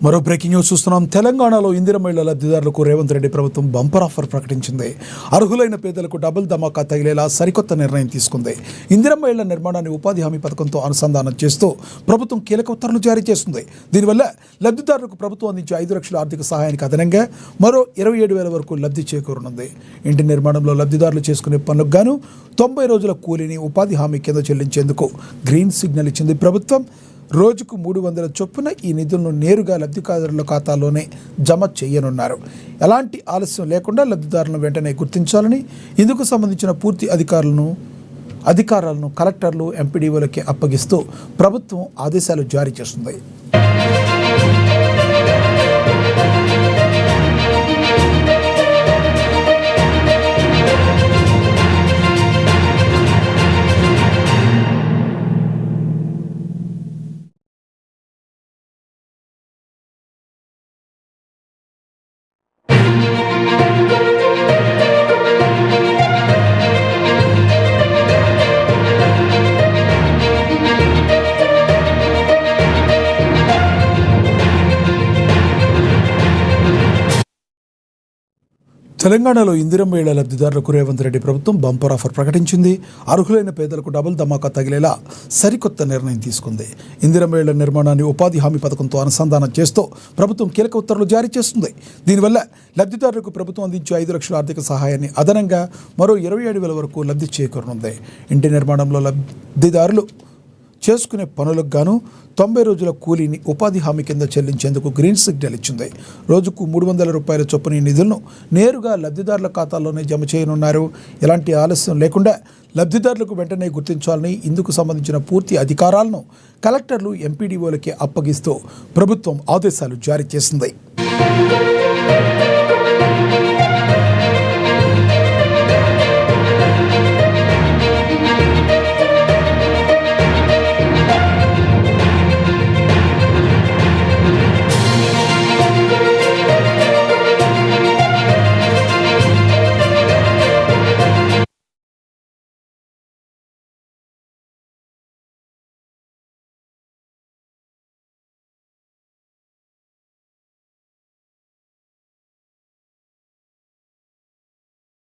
మరో breaking news చూస్తున్నాం. తెలంగాణలో ఇందిరమ్మ ఇళ్ల లబ్ధిదారులకు రేవంత్ రెడ్డి ప్రభుత్వం బంపర్ ఆఫర్ ప్రకటించింది. అర్హులైన పేదలకు డబుల్ ధమాకా తగిలేలా సరికొత్త నిర్ణయం తీసుకుంది. ఇందిరమ్మ ఇళ్ల నిర్మాణాన్ని ఉపాధి హామీ పథకంతో అనుసంధానం చేస్తూ ప్రభుత్వం కీలక ఉత్తర్వులు జారీ చేస్తుంది. దీనివల్ల లబ్ధిదారులకు ప్రభుత్వం అందించే 5 లక్షల ఆర్థిక సహాయానికి అదనంగా మరో 27,000 వరకు లబ్ధి చేకూరనుంది. ఇంటి నిర్మాణంలో లబ్ధిదారులు చేసుకునే పనులకు గాను 90 రోజుల కూలీని ఉపాధి హామీ కింద చెల్లించేందుకు గ్రీన్ సిగ్నల్ ఇచ్చింది ప్రభుత్వం. రోజుకు 300 చొప్పున ఈ నిధులను నేరుగా లబ్ధిదారుల ఖాతాలోనే జమ చేయనున్నారు. ఎలాంటి ఆలస్యం లేకుండా లబ్ధిదారులను వెంటనే గుర్తించాలని, ఇందుకు సంబంధించిన పూర్తి అధికారాలను కలెక్టర్లు, ఎంపీడీఓలకి అప్పగిస్తూ ప్రభుత్వం ఆదేశాలు జారీ చేస్తుంది. తెలంగాణలో ఇందిరమ్మ ఇళ్ల లబ్ధిదారులకు రేవంత్ రెడ్డి ప్రభుత్వం బంపర్ ఆఫర్ ప్రకటించింది. అర్హులైన పేదలకు డబుల్ ధమాకా తగిలేలా సరికొత్త నిర్ణయం తీసుకుంది. ఇందిరమ్మ ఇళ్ల నిర్మాణాన్ని ఉపాధి హామీ పథకంతో అనుసంధానం చేస్తూ ప్రభుత్వం కీలక ఉత్తర్వులు జారీ చేస్తుంది. దీనివల్ల లబ్ధిదారులకు ప్రభుత్వం అందించే 5 లక్షల ఆర్థిక సహాయాన్ని అదనంగా మరో 27,000 వరకు లబ్ధి చేకూరనుంది. ఇంటి నిర్మాణంలో లబ్ధిదారులు చేసుకునే పనులకు గాను 90 రోజుల కూలీని ఉపాధి హామీ కింద చెల్లించేందుకు గ్రీన్ సిగ్నల్ ఇచ్చింది. రోజుకు 300 రూపాయల చొప్పున ఈ నిధులను నేరుగా లబ్ధిదారుల ఖాతాల్లోనే జమ చేయనున్నారు. ఎలాంటి ఆలస్యం లేకుండా లబ్ధిదారులకు వెంటనే గుర్తించాలని, ఇందుకు సంబంధించిన పూర్తి అధికారాలను కలెక్టర్లు, ఎంపీడీఓలకి అప్పగిస్తూ ప్రభుత్వం ఆదేశాలు జారీ చేసింది.